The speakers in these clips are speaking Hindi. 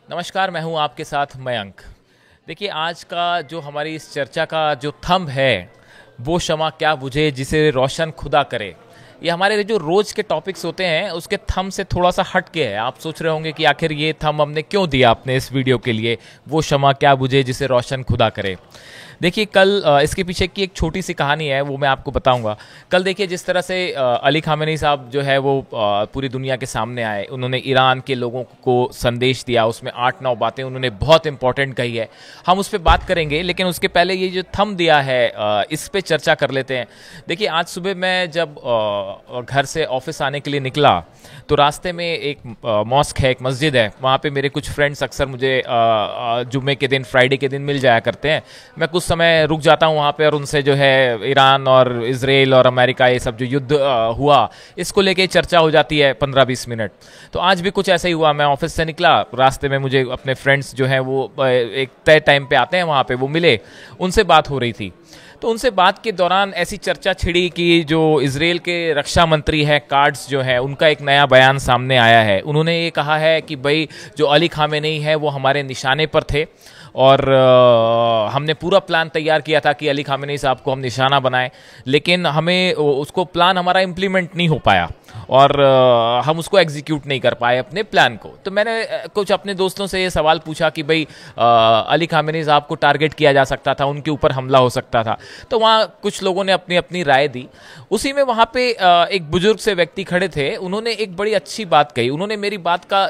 नमस्कार, मैं हूं आपके साथ मयंक। देखिए, आज का जो हमारी इस चर्चा का जो थंब है, वो शमा क्या बुझे जिसे रोशन खुदा करे। ये हमारे जो रोज के टॉपिक्स होते हैं उसके थंब से थोड़ा सा हट के है। आप सोच रहे होंगे कि आखिर ये थंब हमने क्यों दिया अपने इस वीडियो के लिए, वो शमा क्या बुझे जिसे रोशन खुदा करे। देखिए, कल इसके पीछे की एक छोटी सी कहानी है, वो मैं आपको बताऊंगा। कल देखिए, जिस तरह से अली खामेनी साहब जो है वो पूरी दुनिया के सामने आए, उन्होंने ईरान के लोगों को संदेश दिया, उसमें 8-9 बातें उन्होंने बहुत इंपॉर्टेंट कही है। हम उस पर बात करेंगे, लेकिन उसके पहले ये जो थंब दिया है इस पे चर्चा कर लेते हैं। देखिए, आज सुबह मैं जब घर से ऑफिस आने के लिए निकला तो रास्ते में एक मॉस्क है, एक मस्जिद है, वहाँ पे मेरे कुछ फ्रेंड्स अक्सर मुझे जुम्मे के दिन, फ्राइडे के दिन मिल जाया करते हैं। मैं कुछ समय रुक जाता हूँ वहाँ पे और उनसे जो है ईरान और इजराइल और अमेरिका ये सब जो युद्ध हुआ, इसको लेके चर्चा हो जाती है 15-20 मिनट। तो आज भी कुछ ऐसा ही हुआ। मैं ऑफिस से निकला, रास्ते में मुझे अपने फ्रेंड्स जो हैं वो एक तय टाइम पे आते हैं, वहाँ पे वो मिले, उनसे बात हो रही थी। तो उनसे बात के दौरान ऐसी चर्चा छिड़ी कि जो इजराइल के रक्षा मंत्री हैं कार्ड्स जो है, उनका एक नया बयान सामने आया है। उन्होंने ये कहा है कि भाई जो अली खामेनी है वो हमारे निशाने पर थे और हमने पूरा प्लान तैयार किया था कि अली खामेनी साहब को हम निशाना बनाएं, लेकिन हमें उसको प्लान हमारा इम्प्लीमेंट नहीं हो पाया और हम उसको एग्जीक्यूट नहीं कर पाए अपने प्लान को। तो मैंने कुछ अपने दोस्तों से ये सवाल पूछा कि भाई अली खामेनी साहब को टारगेट किया जा सकता था, उनके ऊपर हमला हो सकता था। तो वहाँ कुछ लोगों ने अपनी अपनी राय दी। उसी में वहाँ पे एक बुजुर्ग से व्यक्ति खड़े थे, उन्होंने एक बड़ी अच्छी बात कही। उन्होंने मेरी बात का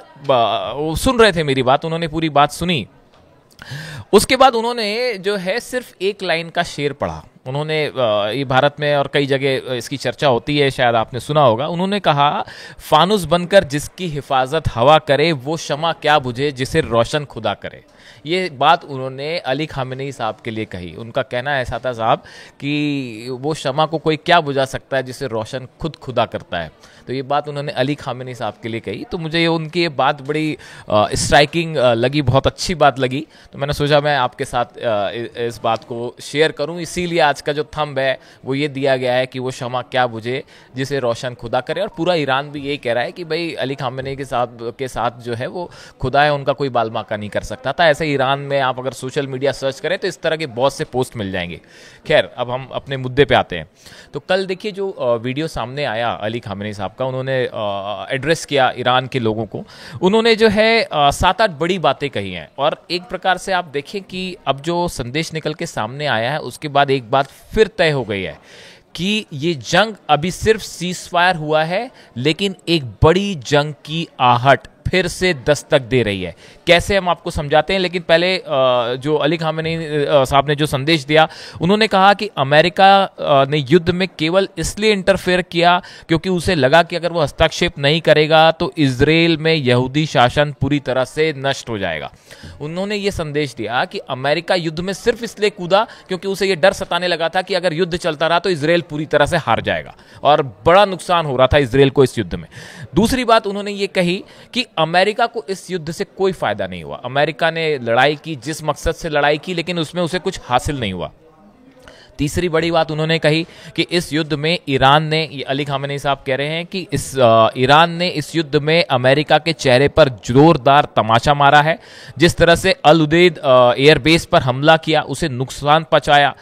सुन रहे थे मेरी बात, उन्होंने पूरी बात सुनी। उसके बाद उन्होंने जो है सिर्फ एक लाइन का शेर पढ़ा। उन्होंने ये भारत में और कई जगह इसकी चर्चा होती है, शायद आपने सुना होगा। उन्होंने कहा, फानुस बनकर जिसकी हिफाजत हवा करे, वो शमा क्या बुझे जिसे रोशन खुदा करे। ये बात उन्होंने अली खामेनी साहब के लिए कही। उनका कहना ऐसा था साहब कि वो शमा को कोई क्या बुझा सकता है जिसे रोशन खुद खुदा करता है। तो ये बात उन्होंने अली खामेनी साहब के लिए कही। तो मुझे उनकी ये बात बड़ी स्ट्राइकिंग लगी, बहुत अच्छी बात लगी। तो मैंने सोचा मैं आपके साथ इस बात को शेयर करूं। इसीलिए आज का जो थंब है वो ये दिया गया है कि वो शमा क्या बुझे जिसे रोशन खुदा करे। और पूरा ईरान भी यही कह रहा है कि भाई अली खामेनी के साथ जो है वो खुदा है, उनका कोई बालमाका नहीं कर सकता था। ऐसे ईरान में आप अगर सोशल मीडिया सर्च करें तो इस तरह के बहुत से पोस्ट मिल जाएंगे। खैर, अब हम अपने मुद्दे पे आते हैं। तो कल देखिए जो वीडियो सामने आया अली खामेनी साहब का, उन्होंने एड्रेस किया ईरान के लोगों को। उन्होंने जो है 7-8 बड़ी बातें कही हैं और एक प्रकार से आप देखें कि अब जो संदेश निकल के सामने आया है उसके बाद एक बात फिर तय हो गई है कि ये जंग अभी सिर्फ सीजफायर हुआ है, लेकिन एक बड़ी जंग की आहट फिर से दस्तक दे रही है। कैसे, हम आपको समझाते हैं। लेकिन पहले जो अली खामेनी साहब ने जो संदेश दिया, उन्होंने कहा कि अमेरिका ने युद्ध में केवल इसलिए इंटरफेयर किया क्योंकि उसे लगा कि अगर वो हस्तक्षेप नहीं करेगा तो इजराइल में यहूदी शासन पूरी तरह से नष्ट हो जाएगा। उन्होंने ये संदेश दिया कि अमेरिका युद्ध में सिर्फ इसलिए कूदा क्योंकि उसे ये डर सताने लगा था कि अगर युद्ध चलता रहा तो इजराइल पूरी तरह से हार जाएगा और बड़ा नुकसान हो रहा था इजराइल को इस युद्ध में। दूसरी बात उन्होंने ये कही कि अमेरिका को इस युद्ध से कोई फायदा नहीं हुआ। अमेरिका ने लड़ाई की, जिस मकसद से लड़ाई की, लेकिन उसमें उसे कुछ हासिल नहीं हुआ। तीसरी बड़ी बात उन्होंने कही कि इस युद्ध में ईरान ने, ये अली खामेनी साहब कह रहे हैं कि ईरान ने इस युद्ध में अमेरिका के चेहरे पर जोरदार तमाचा मारा है। जिस तरह से अल उदैद एयरबेस पर हमला किया, उसे नुकसान पहुंचाया,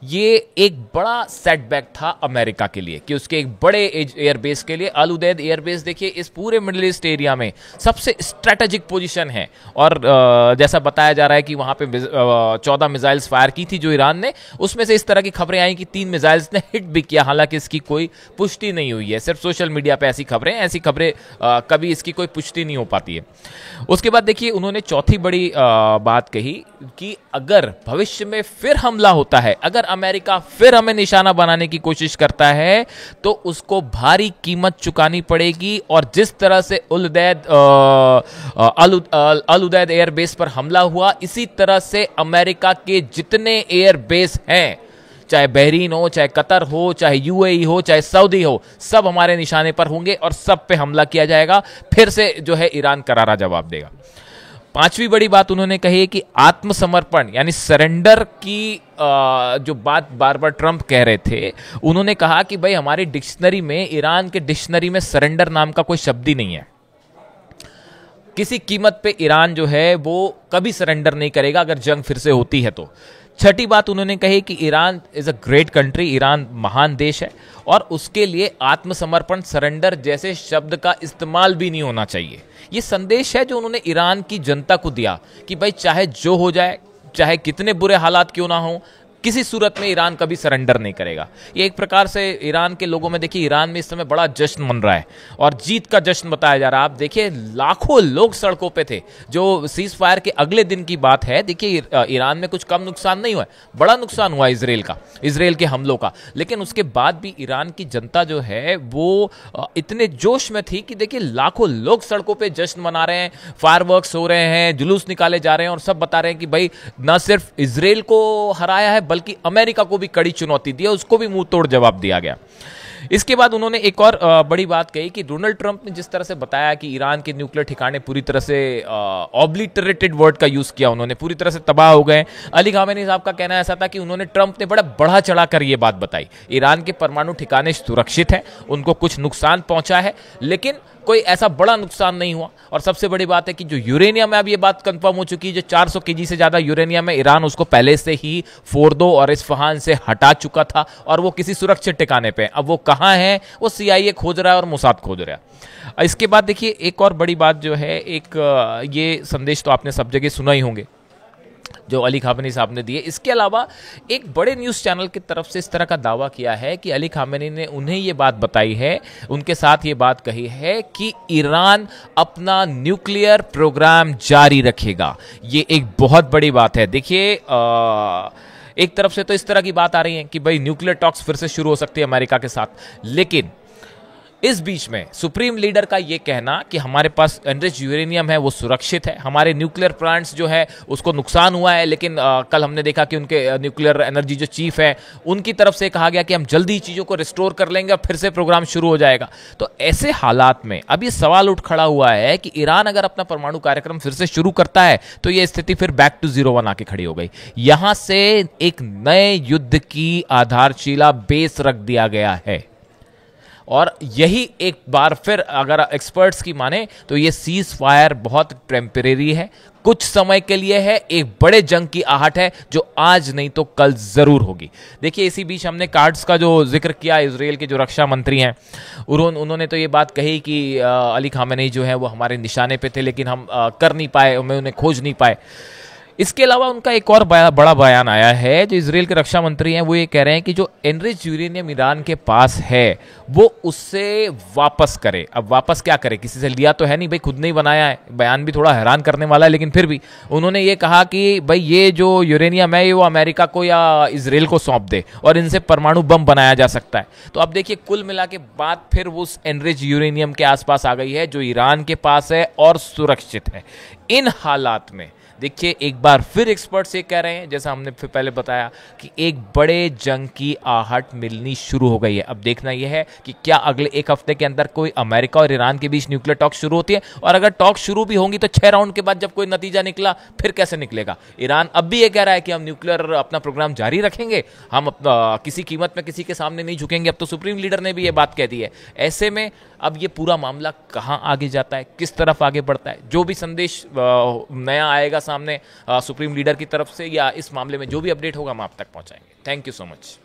ये एक बड़ा सेटबैक था अमेरिका के लिए कि उसके एक बड़े एयरबेस के लिए। अल उदैद एयरबेस देखिए इस पूरे मिडिल ईस्ट एरिया में सबसे स्ट्रेटेजिक पोजीशन है और जैसा बताया जा रहा है कि वहां पे 14 मिसाइल्स फायर की थी जो ईरान ने, उसमें से इस तरह की खबरें आई कि 3 मिसाइल्स ने हिट भी किया। हालांकि इसकी कोई पुष्टि नहीं हुई है, सिर्फ सोशल मीडिया पे ऐसी खबरें कभी इसकी कोई पुष्टि नहीं हो पाती है। उसके बाद देखिए उन्होंने चौथी बड़ी बात कही कि अगर भविष्य में फिर हमला होता है, अगर अमेरिका फिर हमें निशाना बनाने की कोशिश करता है तो उसको भारी कीमत चुकानी पड़ेगी। और जिस तरह से अल उदैद एयरबेस पर हमला हुआ, इसी तरह से अमेरिका के जितने एयरबेस हैं, चाहे बहरीन हो, चाहे कतर हो, चाहे यूएई हो, चाहे सऊदी हो, सब हमारे निशाने पर होंगे और सब पे हमला किया जाएगा। फिर से जो है ईरान करारा जवाब देगा। पांचवी बड़ी बात उन्होंने कही है कि आत्मसमर्पण यानी सरेंडर की जो बात बार बार ट्रंप कह रहे थे, उन्होंने कहा कि भाई हमारी डिक्शनरी में, ईरान के डिक्शनरी में सरेंडर नाम का कोई शब्द ही नहीं है। किसी कीमत पे ईरान जो है वो कभी सरेंडर नहीं करेगा अगर जंग फिर से होती है तो। छठी बात उन्होंने कही कि Iran is a great country, Iran महान देश है और उसके लिए आत्मसमर्पण, सरेंडर जैसे शब्द का इस्तेमाल भी नहीं होना चाहिए। ये संदेश है जो उन्होंने ईरान की जनता को दिया कि भाई चाहे जो हो जाए, चाहे कितने बुरे हालात क्यों ना हो, किसी सूरत में ईरान कभी सरेंडर नहीं करेगा। ये एक प्रकार से ईरान के लोगों में, देखिए ईरान में इस समय बड़ा जश्न मन रहा है और जीत का जश्न बताया जा रहा है। आप देखिए लाखों लोग सड़कों पे थे। जो सीज फायर के अगले दिन की बात है, देखिए ईरान में कुछ कम नुकसान नहीं हुआ, बड़ा नुकसान हुआ इसराइल का, इसराइल के हमलों का, लेकिन उसके बाद भी ईरान की जनता जो है वो इतने जोश में थी कि देखिए लाखों लोग सड़कों पर जश्न मना रहे हैं, फायरवर्क्स हो रहे हैं, जुलूस निकाले जा रहे हैं और सब बता रहे हैं कि भाई न सिर्फ इसराइल को हराया है बल्कि अमेरिका को भी कड़ी चुनौती दी है, उसको भी मुंह तोड़ जवाब दिया गया। इसके बाद उन्होंने एक और बड़ी बात कही कि डोनाल्ड ट्रंप ने जिस तरह से बताया कि ईरान के न्यूक्लियर ठिकाने पूरी तरह से ऑब्लिटरेटेड वर्ड का यूज किया, उन्होंने पूरी तरह से तबाह हो गए। अली खामेनी साहब का कहना ऐसा था कि उन्होंने, ट्रंप ने बड़ा बढ़ा चढ़ा कर ये बात बताई, ईरान के परमाणु ठिकाने सुरक्षित हैं, उनको कुछ नुकसान पहुंचा है लेकिन कोई ऐसा बड़ा नुकसान नहीं हुआ। और सबसे बड़ी बात है कि जो यूरेनियम है, अब ये बात कंफर्म हो चुकी है, जो 400 केजी से ज्यादा यूरेनियम है, ईरान उसको पहले से ही फोर्दो और इस्फहान से हटा चुका था और वो किसी सुरक्षित ठिकाने पे। अब वो कहां है, वो CIA खोज रहा है और मोसाद खोज रहा है। इसके बाद देखिए एक और बड़ी बात जो है, एक ये संदेश तो आपने सब जगह सुना ही होंगे जो अली खामेनी साहब ने दिए। इसके अलावा एक बड़े न्यूज़ चैनल की तरफ से इस तरह का दावा किया है कि अली खामेनी ने उन्हें ये बात बताई है, उनके साथ ये बात कही है कि ईरान अपना न्यूक्लियर प्रोग्राम जारी रखेगा। ये एक बहुत बड़ी बात है। देखिए एक तरफ से तो इस तरह की बात आ रही है कि भाई न्यूक्लियर टॉक्स फिर से शुरू हो सकती है अमेरिका के साथ, लेकिन इस बीच में सुप्रीम लीडर का यह कहना कि हमारे पास एनरिच्ड यूरेनियम है, वो सुरक्षित है, हमारे न्यूक्लियर प्लांट्स जो है उसको नुकसान हुआ है, लेकिन कल हमने देखा कि उनके न्यूक्लियर एनर्जी जो चीफ है उनकी तरफ से कहा गया कि हम जल्दी चीज़ों को रिस्टोर कर लेंगे और फिर से प्रोग्राम शुरू हो जाएगा। तो ऐसे हालात में अब ये सवाल उठ खड़ा हुआ है कि ईरान अगर अपना परमाणु कार्यक्रम फिर से शुरू करता है तो ये स्थिति फिर बैक टू 01 आके खड़ी हो गई। यहां से एक नए युद्ध की आधारशिला, बेस रख दिया गया है और यही एक बार फिर अगर एक्सपर्ट्स की माने तो ये सीज फायर बहुत टेम्परेरी है, कुछ समय के लिए है, एक बड़े जंग की आहट है जो आज नहीं तो कल जरूर होगी। देखिए इसी बीच हमने कार्ड्स का जो जिक्र किया, इजराइल के जो रक्षा मंत्री हैं उन्होंने तो ये बात कही कि अली खामेनी जो है वो हमारे निशाने पे थे लेकिन हम कर नहीं पाए, हमें उन्हें खोज नहीं पाए। इसके अलावा उनका एक और बड़ा बयान आया है, जो इजराइल के रक्षा मंत्री हैं वो ये कह रहे हैं कि जो एनरिच्ड यूरेनियम ईरान के पास है वो उससे वापस करे। अब वापस क्या करे, किसी से लिया तो है नहीं भाई, खुद नहीं बनाया है। बयान भी थोड़ा हैरान करने वाला है, लेकिन फिर भी उन्होंने ये कहा कि भाई ये जो यूरेनियम है ये वो अमेरिका को या इजराइल को सौंप दे और इनसे परमाणु बम बनाया जा सकता है। तो अब देखिए कुल मिला के बात फिर उस एनरिच्ड यूरेनियम के आसपास आ गई है जो ईरान के पास है और सुरक्षित है। इन हालात में देखिए एक बार फिर एक्सपर्ट्स ये कह रहे हैं, जैसा हमने फिर पहले बताया, कि एक बड़े जंग की आहट मिलनी शुरू हो गई है। अब देखना यह है कि क्या अगले एक हफ्ते के अंदर कोई अमेरिका और ईरान के बीच न्यूक्लियर टॉक शुरू होती है, और अगर टॉक शुरू भी होंगी तो 6 राउंड के बाद जब कोई नतीजा निकला फिर कैसे निकलेगा। ईरान अब भी ये कह रहा है कि हम न्यूक्लियर अपना प्रोग्राम जारी रखेंगे, हम किसी कीमत में किसी के सामने नहीं झुकेंगे। अब तो सुप्रीम लीडर ने भी ये बात कह दी है। ऐसे में अब ये पूरा मामला कहाँ आगे जाता है, किस तरफ आगे बढ़ता है, जो भी संदेश नया आएगा सामने सुप्रीम लीडर की तरफ से या इस मामले में जो भी अपडेट होगा हम आप तक पहुंचाएंगे। Thank you so much.